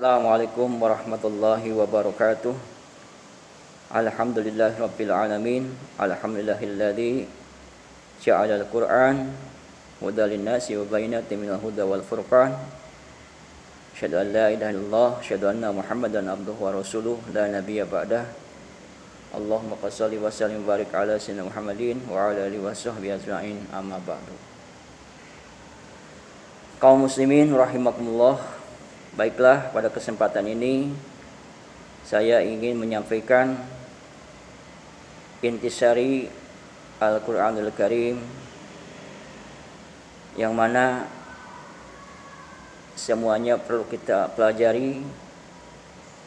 Assalamualaikum warahmatullahi wabarakatuh. Alhamdulillahirabbil alamin. Alhamdulillahilladzi ja'alal Qur'an hudan lin-nasi wa bayyinatin minal huda wal furqan. Asyhadu an la ilaha illallah, asyhadu anna Muhammadan abduhu wa rasuluh, la nabiyya ba'dah. Allahumma shalli wa sallim wa barik ala sayyidina Muhammadin wa ala alihi washabbihi ajma'in. Amma ba'du. Kaum muslimin rahimakumullah. Baiklah, pada kesempatan ini saya ingin menyampaikan intisari Al-Qur'anul Karim yang mana semuanya perlu kita pelajari,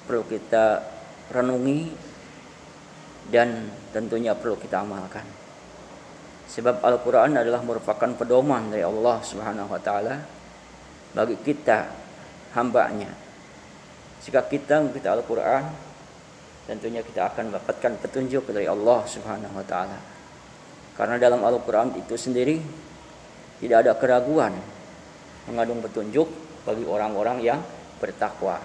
perlu kita renungi, dan tentunya perlu kita amalkan. Sebab Al-Qur'an adalah merupakan pedoman dari Allah Subhanahu wa taala bagi kita, hambanya. Jika kita mengikuti Al-Quran, tentunya kita akan mendapatkan petunjuk dari Allah Subhanahu wa taala. Karena dalam Al-Quran itu sendiri tidak ada keraguan mengandung petunjuk bagi orang-orang yang bertakwa.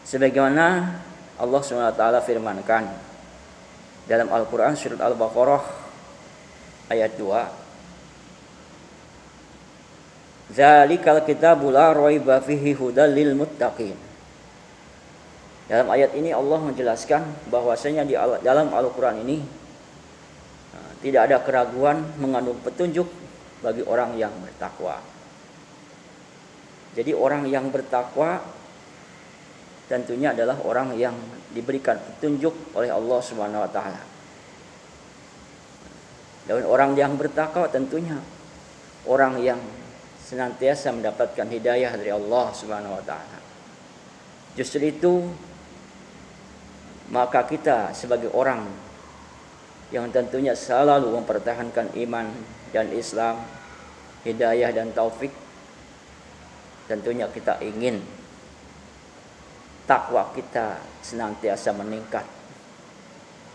Sebagaimana Allah Subhanahu wa taala firmankan dalam Al-Quran surat Al-Baqarah ayat 2, Zalikal kitabu la raiba fihi hudal lil muttaqin. Dalam ayat ini Allah menjelaskan bahwasanya di dalam Al-Qur'an ini tidak ada keraguan mengandung petunjuk bagi orang yang bertakwa. Jadi orang yang bertakwa tentunya adalah orang yang diberikan petunjuk oleh Allah Subhanahu wa taala. Dan orang yang bertakwa tentunya orang yang senantiasa mendapatkan hidayah dari Allah Subhanahu wa taala. Justru itu maka kita sebagai orang yang tentunya selalu mempertahankan iman dan Islam, hidayah dan taufik, tentunya kita ingin takwa kita senantiasa meningkat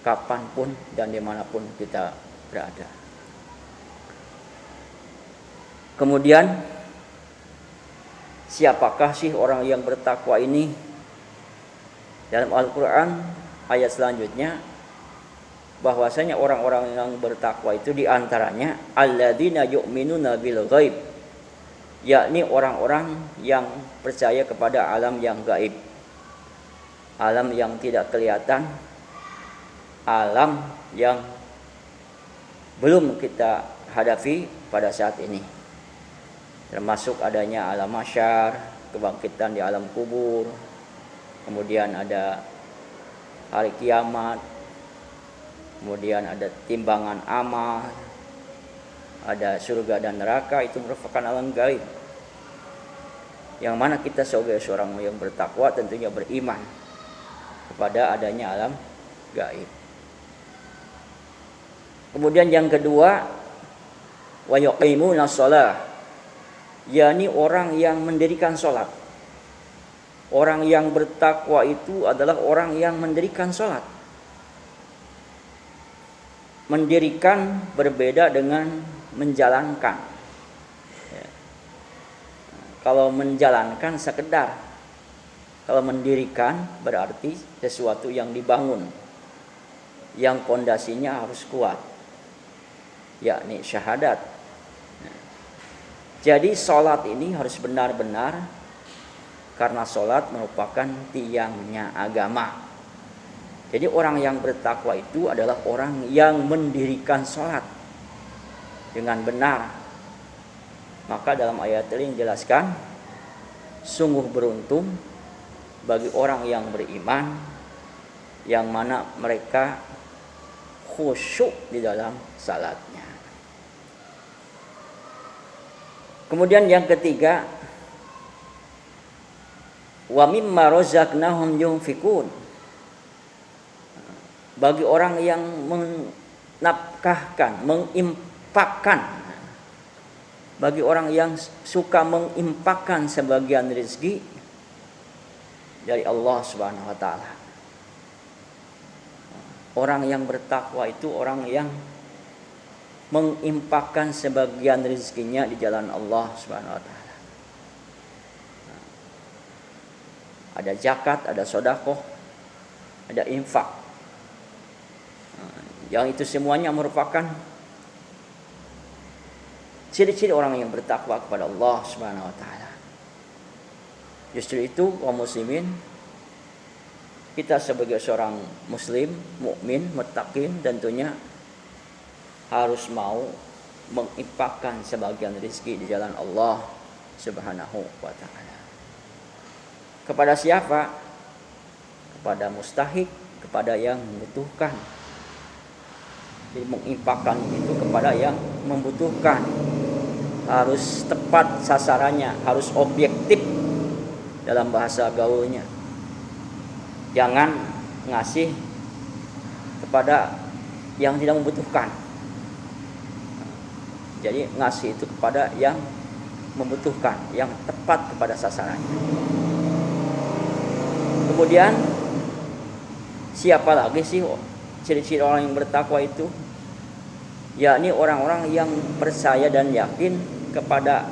kapanpun dan dimanapun kita berada. Kemudian siapakah sih orang yang bertakwa ini? Dalam Al-Quran ayat selanjutnya bahwasanya orang-orang yang bertakwa itu diantaranya alladzina yu'minuna bil ghaib, yakni orang-orang yang percaya kepada alam yang gaib, alam yang tidak kelihatan, alam yang belum kita hadapi pada saat ini. Termasuk adanya alam mahsyar, kebangkitan di alam kubur, kemudian ada hari kiamat, kemudian ada timbangan amal, ada surga dan neraka. Itu merupakan alam gaib yang mana kita sebagai seorang yang bertakwa tentunya beriman kepada adanya alam gaib. Kemudian yang kedua, wa yuqimuna shalah, yakni orang yang mendirikan sholat. Orang yang bertakwa itu adalah orang yang mendirikan sholat. Mendirikan berbeda dengan menjalankan. Ya. Kalau menjalankan sekedar, kalau mendirikan berarti sesuatu yang dibangun, yang pondasinya harus kuat, yakni syahadat. Jadi sholat ini harus benar-benar, karena sholat merupakan tiangnya agama. Jadi orang yang bertakwa itu adalah orang yang mendirikan sholat dengan benar. Maka dalam ayat ini dijelaskan, sungguh beruntung bagi orang yang beriman, yang mana mereka khusyuk di dalam salatnya. Kemudian yang ketiga, wa mimma razaqnahum yunfikun, bagi orang yang menafkahkan, menginfakkan, bagi orang yang suka menginfakkan sebagian rezeki dari Allah Subhanahu wa taala. Orang yang bertakwa itu orang yang menginfakkan sebagian rezekinya di jalan Allah Subhanahu wa taala. ada zakat, ada sedekah, ada infak. Yang itu semuanya merupakan ciri-ciri orang yang bertakwa kepada Allah Subhanahu wa taala. Justru itu kaum muslimin, kita sebagai seorang muslim, mukmin, muttaqin tentunya harus mau menginfakkan sebagian rezeki di jalan Allah Subhanahu wa taala. Kepada siapa? Kepada mustahik, kepada yang membutuhkan. Jadi menginfakkan itu kepada yang membutuhkan. Harus tepat sasarannya, harus objektif dalam bahasa gaulnya. Jangan ngasih kepada yang tidak membutuhkan. Jadi ngasih itu kepada yang membutuhkan, yang tepat kepada sasarannya. Kemudian siapa lagi sih ciri-ciri orang yang bertakwa itu? Yakni orang-orang yang percaya dan yakin kepada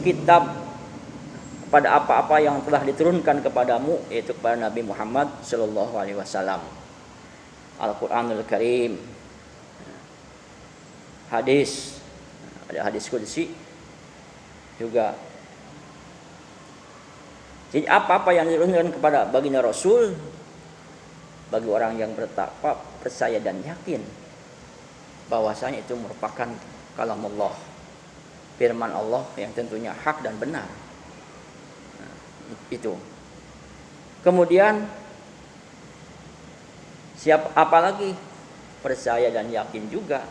kitab, kepada apa-apa yang telah diturunkan kepadamu, yaitu kepada Nabi Muhammad sallallahu alaihi wasallam. Al-Qur'anul Karim, hadis, ada hadis qudsi juga. Jadi apa-apa yang diturunkan kepada baginda Rasul, bagi orang yang bertakwa, percaya dan yakin bahwasanya itu merupakan kalamullah, firman Allah yang tentunya hak dan benar. Itu. Kemudian apalagi percaya dan yakin juga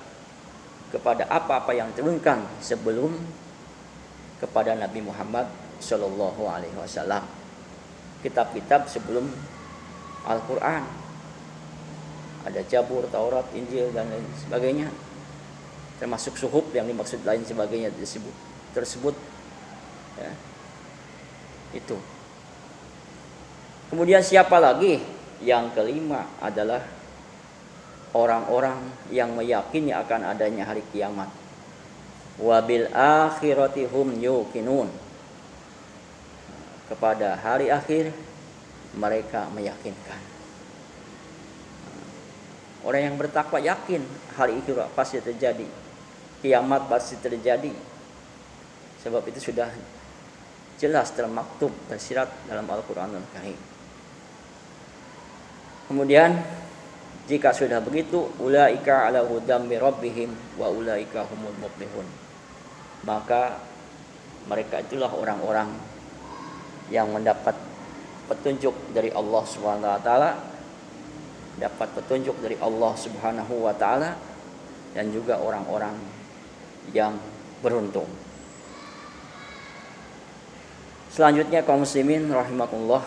kepada apa-apa yang diturunkan sebelum kepada Nabi Muhammad sallallahu alaihi wasallam. Kitab-kitab sebelum Al-Qur'an. Ada Zabur, Taurat, Injil dan lain sebagainya. Termasuk suhuf yang dimaksud lain sebagainya tersebut. Ya. Itu. Kemudian siapa lagi? Yang kelima adalah orang-orang yang meyakini akan adanya hari kiamat. Wabil akhirati hum yuqinun. Kepada hari akhir mereka meyakinkan. Orang yang bertakwa yakin hari itu pasti terjadi. Kiamat pasti terjadi. Sebab itu sudah jelas termaktub, tersirat dalam Al-Qur'anul Karim. Kemudian jika sudah begitu, ulaika ala hudam min rabbihim wa ulaika humul muflihun. Maka mereka itulah orang-orang yang mendapat petunjuk dari Allah Subhanahu wa taala, dapat petunjuk dari Allah Subhanahu wa taala, dan juga orang-orang yang beruntung. Selanjutnya kaum muslimin rahimakumullah,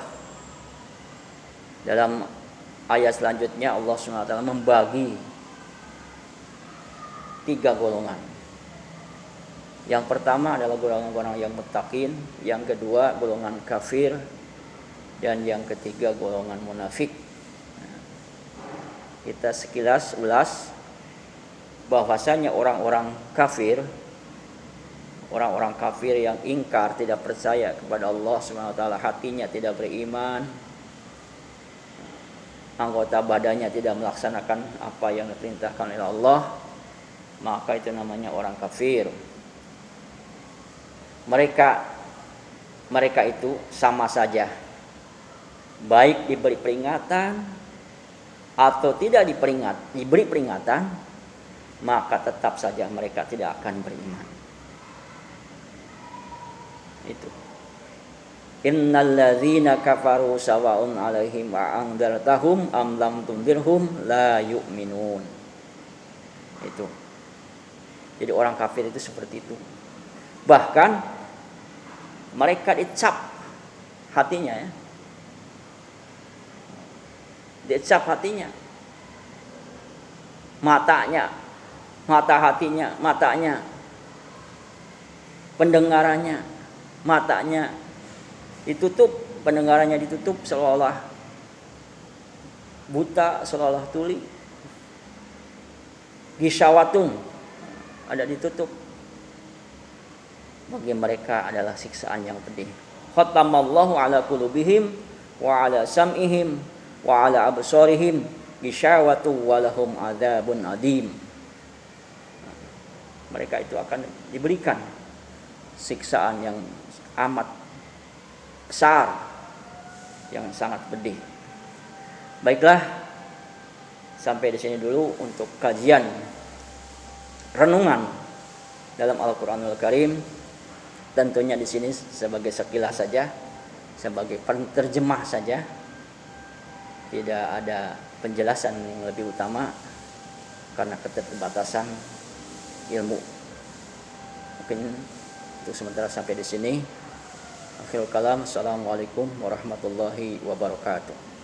dalam ayat selanjutnya Allah SWT membagi 3 golongan. Yang pertama adalah golongan yang muttaqin, yang kedua golongan kafir, dan yang ketiga golongan munafik. Kita sekilas ulas bahwasanya orang-orang kafir yang ingkar, tidak percaya kepada Allah SWT, hatinya tidak beriman, anggota badannya tidak melaksanakan apa yang diperintahkan oleh Allah, maka itu namanya orang kafir. Mereka itu sama saja, baik diberi peringatan atau tidak diberi peringatan, maka tetap saja mereka tidak akan beriman. Itu. Innal ladzina kafaru sawa'un 'alaihim a anzartahum am lam tundirhum la yu'minun. Itu. Jadi orang kafir itu seperti itu. Bahkan mereka dicap hatinya, ya. Dicap hatinya. Matanya, pendengarannya, matanya ditutup, pendengarannya ditutup seolah buta, seolah tuli. Gisawatun, ada ditutup. Bagi mereka adalah siksaan yang pedih. khatamallahu ala qulubihim wa ala sam'ihim wa ala absarihim ghishawatu wa lahum adzabun adim. Mereka itu akan diberikan siksaan yang amat besar, yang sangat pedih. Baiklah, sampai di sini dulu untuk kajian renungan dalam Al-Qur'anul Karim. Tentunya di sini sebagai sekilas saja, sebagai penerjemah saja. Tidak ada penjelasan yang lebih utama karena keterbatasan ilmu. Mungkin untuk sementara sampai di sini. Akhirul kalam. Assalamualaikum warahmatullahi wabarakatuh.